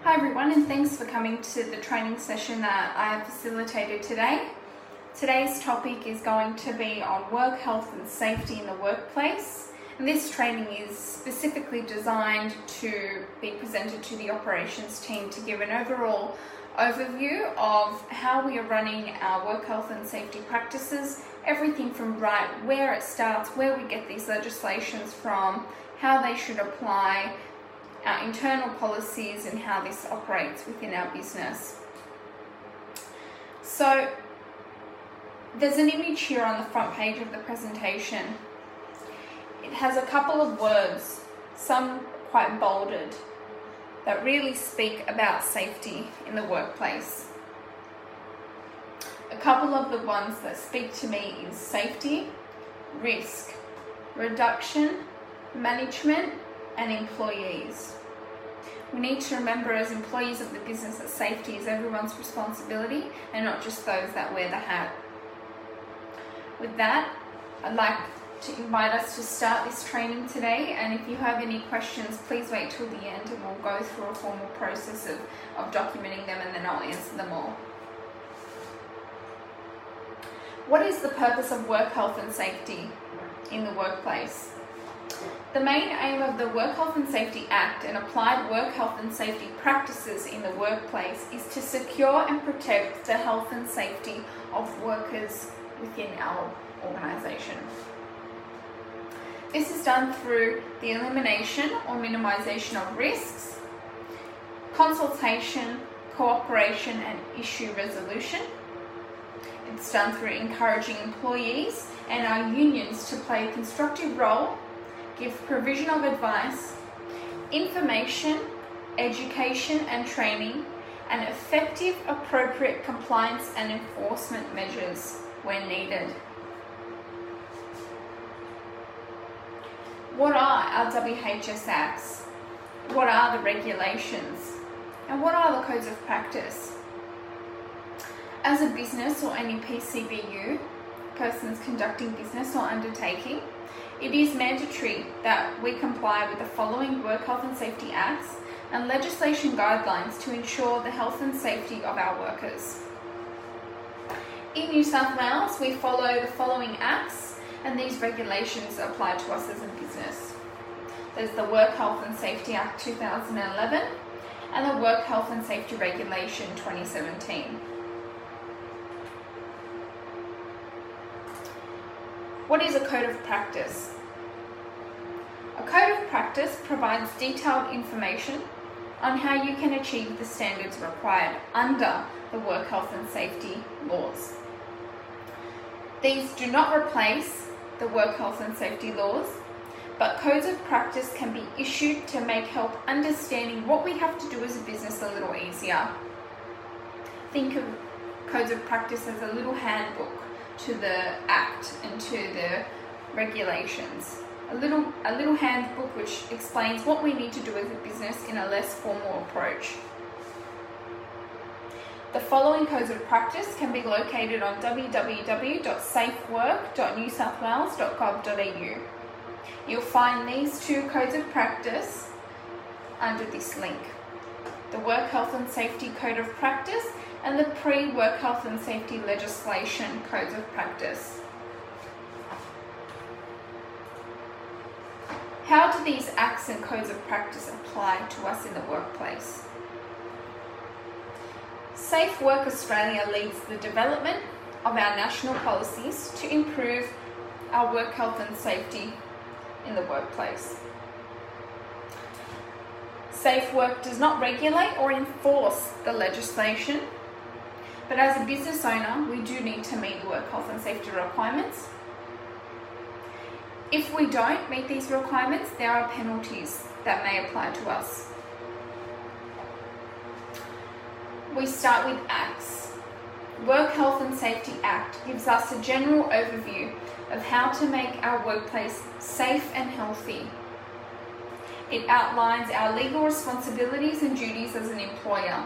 Hi everyone, and thanks for coming to the training session that I have facilitated today. Today's topic is going to be on work health and safety in the workplace, and this training is specifically designed to be presented to the operations team to give an overall overview of how we are running our work health and safety practices, everything from right where it starts, where we get these legislations from, how they should apply, our internal policies and how this operates within our business. So there's an image here on the front page of the presentation. It has a couple of words, some quite bolded, that really speak about safety in the workplace. A couple of the ones that speak to me is safety, risk, reduction, management, and employees. We need to remember as employees of the business that safety is everyone's responsibility and not just those that wear the hat. With that, I'd like to invite us to start this training today, and if you have any questions, please wait till the end and we'll go through a formal process of documenting them, and then I'll answer them all. What is the purpose of work health and safety in the workplace? The main aim of the Work Health and Safety Act and applied work health and safety practices in the workplace is to secure and protect the health and safety of workers within our organisation. This is done through the elimination or minimisation of risks, consultation, cooperation and issue resolution. It's done through encouraging employees and our unions to play a constructive role, give provision of advice, information, education and training, and effective, appropriate compliance and enforcement measures when needed. What are our WHS Acts? What are the regulations? And what are the codes of practice? As a business or any PCBU, persons conducting business or undertaking, it is mandatory that we comply with the following Work Health and Safety Acts and legislation guidelines to ensure the health and safety of our workers. In New South Wales, we follow the following acts, and these regulations apply to us as a business. There's the Work Health and Safety Act 2011 and the Work Health and Safety Regulation 2017. What is a code of practice? A code of practice provides detailed information on how you can achieve the standards required under the work health and safety laws. These do not replace the work health and safety laws, but codes of practice can be issued to make help understanding what we have to do as a business a little easier. Think of codes of practice as a little handbook to the Act and to the regulations. A little handbook which explains what we need to do as a business in a less formal approach. The following codes of practice can be located on www.safework.newsouthwales.gov.au. You'll find these two codes of practice under this link: the Work Health and Safety Code of Practice and the Pre-Work Health and Safety Legislation Codes of Practice. How do these acts and codes of practice apply to us in the workplace? Safe Work Australia leads the development of our national policies to improve our work health and safety in the workplace. Safe Work does not regulate or enforce the legislation, but as a business owner, we do need to meet the work health and safety requirements. If we don't meet these requirements, there are penalties that may apply to us. We start with acts. Work Health and Safety Act gives us a general overview of how to make our workplace safe and healthy. It outlines our legal responsibilities and duties as an employer.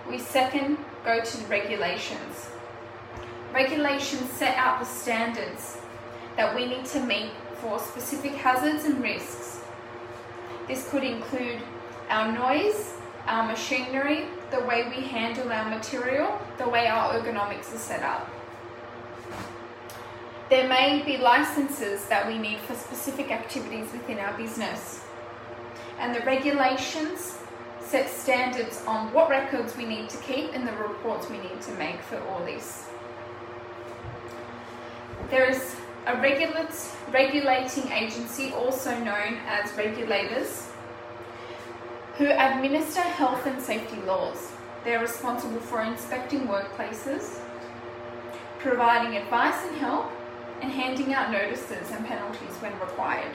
We second go to the regulations. Regulations set out the standards that we need to meet for specific hazards and risks. This could include our noise, our machinery, the way we handle our material, the way our ergonomics are set up. There may be licenses that we need for specific activities within our business. And the regulations set standards on what records we need to keep and the reports we need to make for all this. There is a regulating agency, also known as regulators, who administer health and safety laws. They're responsible for inspecting workplaces, providing advice and help, and handing out notices and penalties when required.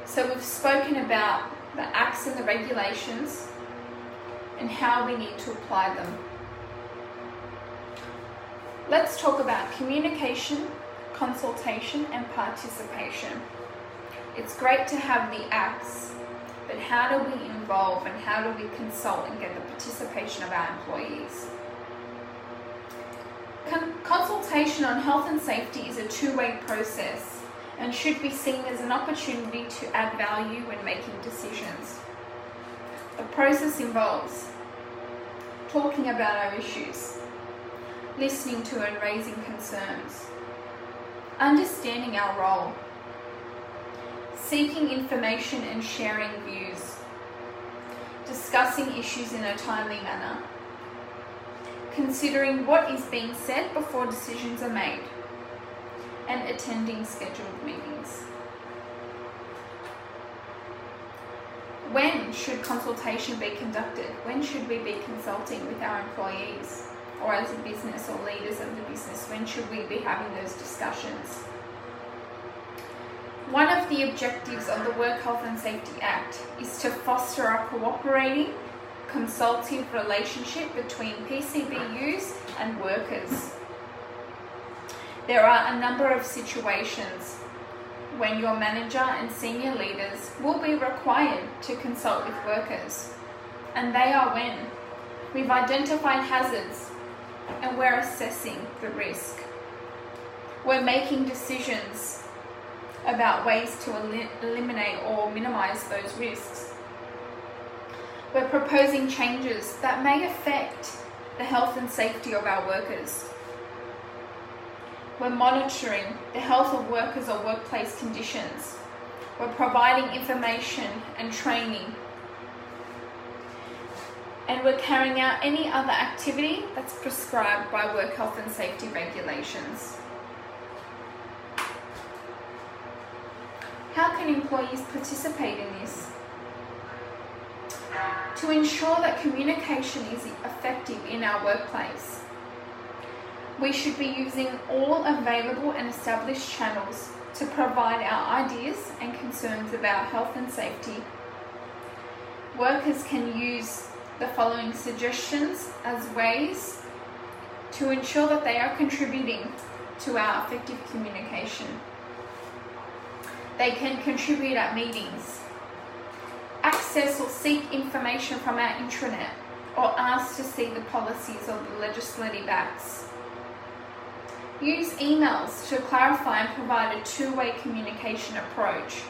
So we've spoken about the acts and the regulations and how we need to apply them. Let's talk about communication, consultation, and participation. It's great to have the acts, but how do we involve and how do we consult and get the participation of our employees? Consultation on health and safety is a two-way process and should be seen as an opportunity to add value when making decisions. The process involves talking about our issues, listening to and raising concerns, understanding our role, seeking information and sharing views, discussing issues in a timely manner, considering what is being said before decisions are made, and attending scheduled meetings. When should consultation be conducted? When should we be consulting with our employees or as a business or leaders of the business? When should we be having those discussions? One of the objectives of the Work Health and Safety Act is to foster a cooperating, consultative relationship between PCBUs and workers. There are a number of situations when your manager and senior leaders will be required to consult with workers, and they are when we've identified hazards and we're assessing the risk. We're making decisions about ways to eliminate or minimize those risks. We're proposing changes that may affect the health and safety of our workers. We're monitoring the health of workers or workplace conditions. We're providing information and training. And we're carrying out any other activity that's prescribed by work health and safety regulations. How can employees participate in this? To ensure that communication is effective in our workplace, we should be using all available and established channels to provide our ideas and concerns about health and safety. Workers can use the following suggestions as ways to ensure that they are contributing to our effective communication. They can contribute at meetings, access or seek information from our intranet, or ask to see the policies or the legislative acts. Use emails to clarify and provide a two-way communication approach.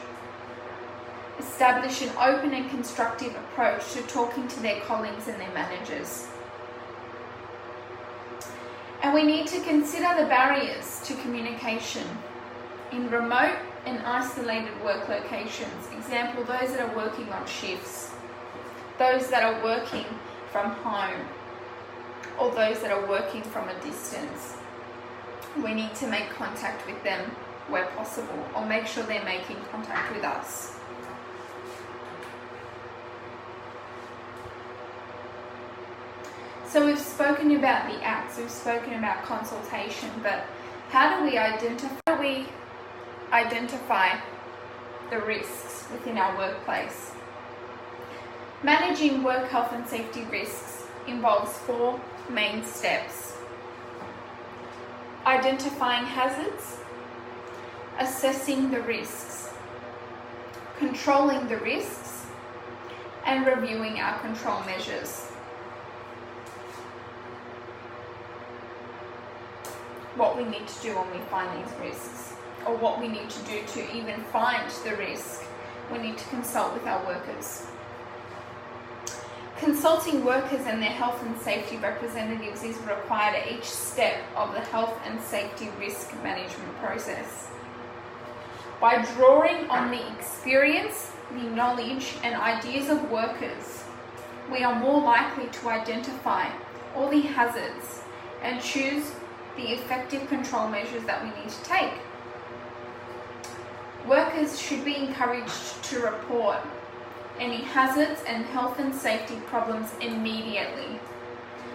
Establish an open and constructive approach to talking to their colleagues and their managers. And we need to consider the barriers to communication in remote and isolated work locations. Example, those that are working on shifts, those that are working from home, or those that are working from a distance. We need to make contact with them where possible, or make sure they're making contact with us. So we've spoken about the acts, we've spoken about consultation, but how do we identify the risks within our workplace? Managing work health and safety risks involves 4 main steps: identifying hazards, assessing the risks, controlling the risks, and reviewing our control measures. What we need to do when we find these risks, or what we need to do to even find the risk, we need to consult with our workers. Consulting workers and their health and safety representatives is required at each step of the health and safety risk management process. By drawing on the experience, the knowledge and ideas of workers, we are more likely to identify all the hazards and choose the effective control measures that we need to take. Workers should be encouraged to report any hazards and health and safety problems immediately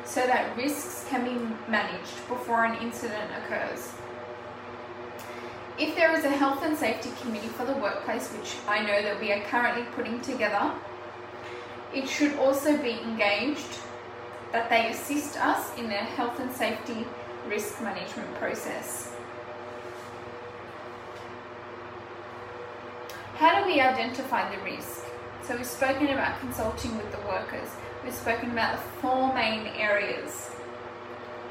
so that risks can be managed before an incident occurs. If there is a health and safety committee for the workplace, which I know that we are currently putting together, it should also be engaged that they assist us in the health and safety risk management process. How do we identify the risk? So we've spoken about consulting with the workers. We've spoken about the 4 main areas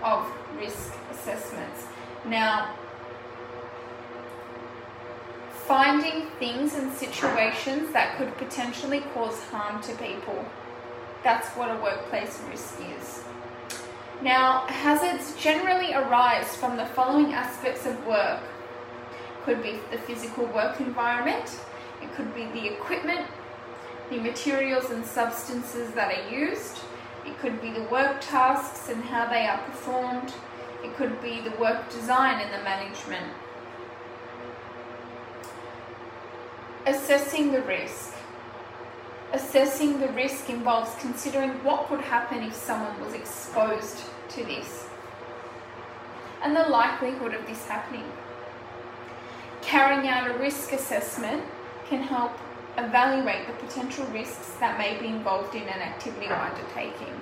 of risk assessments. Now, finding things and situations that could potentially cause harm to people. That's what a workplace risk is. Now, hazards generally arise from the following aspects of work. Could be the physical work environment, it could be the equipment, the materials and substances that are used, it could be the work tasks and how they are performed, it could be the work design and the management. Assessing the risk. Assessing the risk involves considering what could happen if someone was exposed to this and the likelihood of this happening. Carrying out a risk assessment can help evaluate the potential risks that may be involved in an activity or undertaking.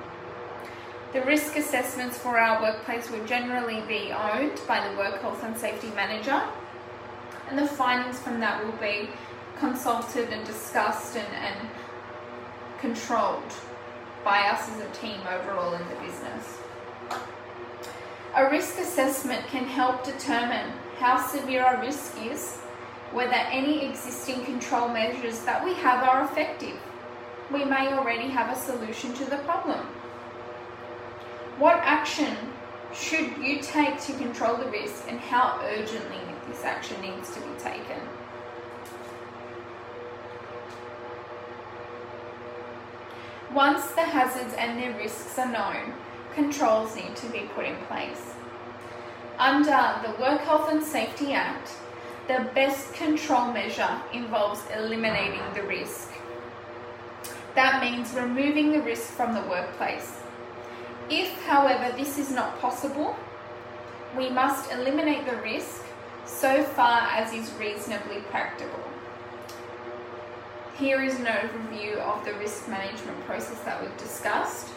The risk assessments for our workplace will generally be owned by the work health and safety manager, and the findings from that will be consulted and discussed and controlled by us as a team overall in the business. A risk assessment can help determine how severe our risk is, whether any existing control measures that we have are effective. We may already have a solution to the problem. What action should you take to control the risk, and how urgently this action needs to be taken? Once the hazards and their risks are known, controls need to be put in place. Under the Work Health and Safety Act, the best control measure involves eliminating the risk. That means removing the risk from the workplace. If, however, this is not possible, we must eliminate the risk so far as is reasonably practicable. Here is an overview of the risk management process that we've discussed.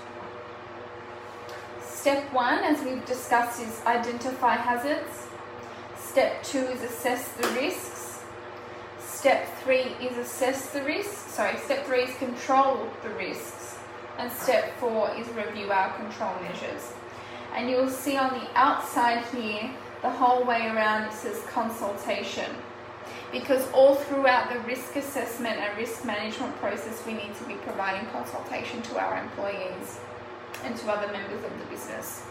Step 1, as we've discussed, is identify hazards. Step 2 is assess the risks. Step 3 is assess the risks. Step 3 is control the risks. And step 4 is review our control measures. And you'll see on the outside here, the whole way around, it says consultation. Because all throughout the risk assessment and risk management process, we need to be providing consultation to our employees and to other members of the business.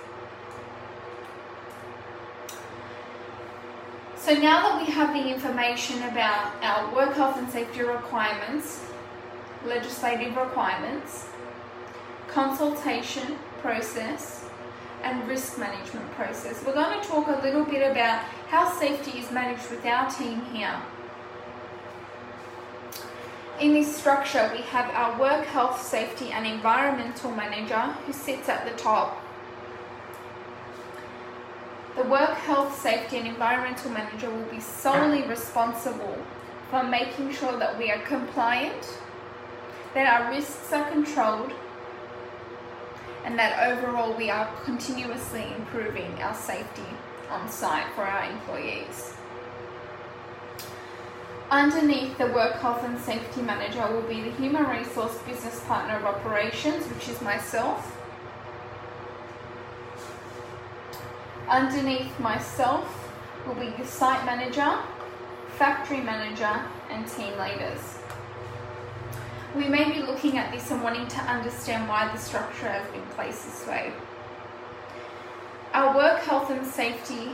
So now that we have the information about our work health and safety requirements, legislative requirements, consultation process, and risk management process, we're going to talk a little bit about how safety is managed with our team here. In this structure, we have our work health, safety, and environmental manager who sits at the top. The work health, safety, and environmental manager will be solely responsible for making sure that we are compliant, that our risks are controlled, and that overall we are continuously improving our safety on site for our employees. Underneath the Work Health and Safety Manager will be the Human Resource Business Partner of Operations, which is myself. Underneath myself will be the Site Manager, factory manager, and team leaders. We may be looking at this and wanting to understand why the structure has been placed this way. Our work health and safety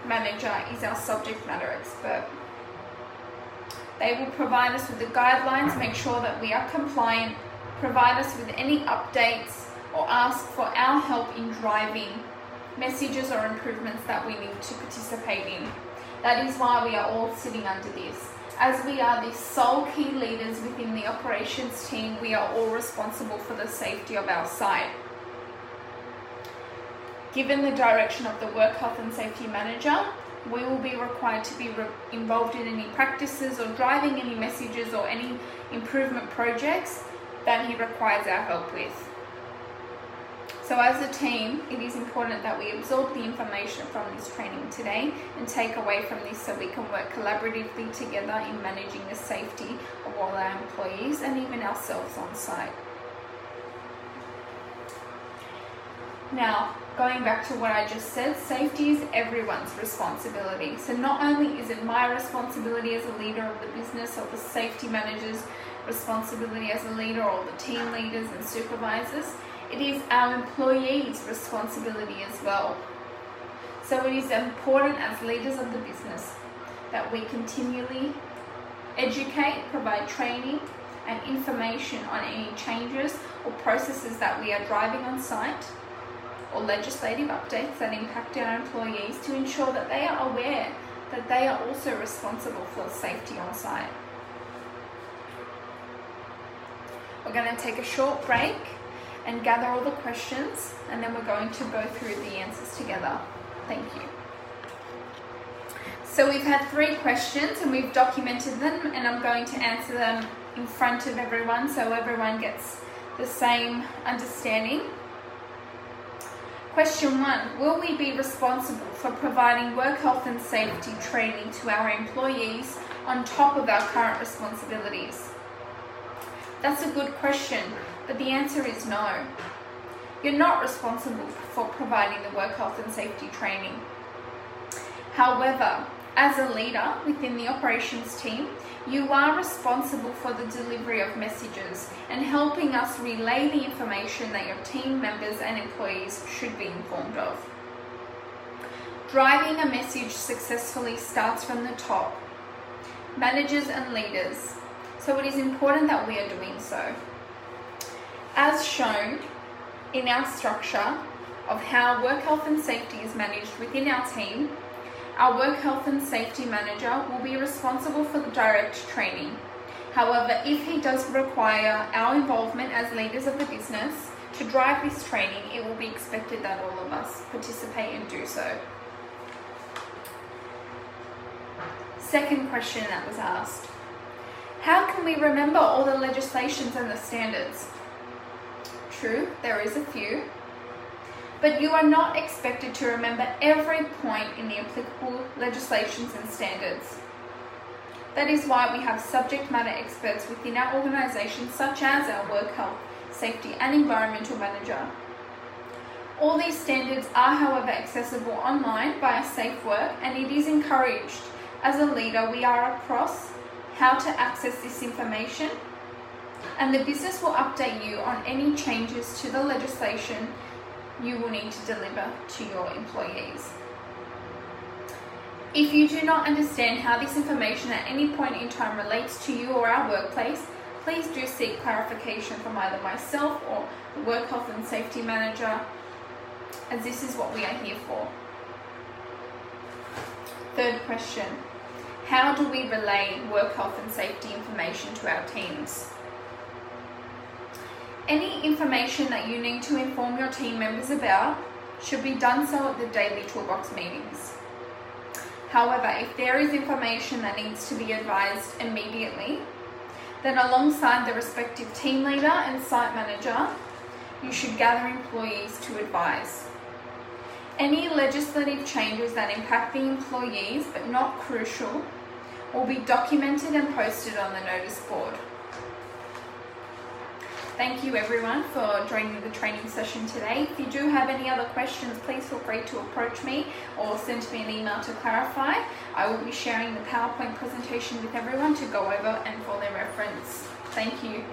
manager is our subject matter expert. They will provide us with the guidelines, make sure that we are compliant, provide us with any updates, or ask for our help in driving messages or improvements that we need to participate in. That is why we are all sitting under this. As we are the sole key leaders within the operations team, we are all responsible for the safety of our site. Given the direction of the work health and safety manager, we will be required to be involved in any practices or driving any messages or any improvement projects that he requires our help with. So as a team, it is important that we absorb the information from this training today and take away from this so we can work collaboratively together in managing the safety of all our employees and even ourselves on site. Now, going back to what I just said, safety is everyone's responsibility. So not only is it my responsibility as a leader of the business or the safety manager's responsibility as a leader or the team leaders and supervisors, it is our employees' responsibility as well. So it is important as leaders of the business that we continually educate, provide training and information on any changes or processes that we are driving on site or legislative updates that impact our employees to ensure that they are aware that they are also responsible for safety on site. We're going to take a short break and gather all the questions, and then we're going to go through the answers together. Thank you. So we've had 3 questions and we've documented them, and I'm going to answer them in front of everyone so everyone gets the same understanding. Question 1, will we be responsible for providing work health and safety training to our employees on top of our current responsibilities? That's a good question, but the answer is no. You're not responsible for providing the work health and safety training. However, as a leader within the operations team, you are responsible for the delivery of messages and helping us relay the information that your team members and employees should be informed of. Driving a message successfully starts from the top, managers and leaders, so it is important that we are doing so. As shown in our structure of how work health and safety is managed within our team, our work health and safety manager will be responsible for the direct training. However, if he does require our involvement as leaders of the business to drive this training, it will be expected that all of us participate and do so. Second question that was asked. How can we remember all the legislations and the standards? True, there is a few, but you are not expected to remember every point in the applicable legislations and standards. That is why we have subject matter experts within our organisation, such as our work health, safety and environmental manager. All these standards are, however, accessible online via Safe Work, and it is encouraged. As a leader, we are across how to access this information, and the business will update you on any changes to the legislation you will need to deliver to your employees. If you do not understand how this information at any point in time relates to you or our workplace, please do seek clarification from either myself or the work health and safety manager, as this is what we are here for. Third question, how do we relay work health and safety information to our teams? Any information that you need to inform your team members about should be done so at the daily toolbox meetings. However, if there is information that needs to be advised immediately, then alongside the respective team leader and site manager, you should gather employees to advise. Any legislative changes that impact the employees but not crucial will be documented and posted on the notice board. Thank you everyone for joining the training session today. If you do have any other questions, please feel free to approach me or send me an email to clarify. I will be sharing the PowerPoint presentation with everyone to go over and for their reference. Thank you.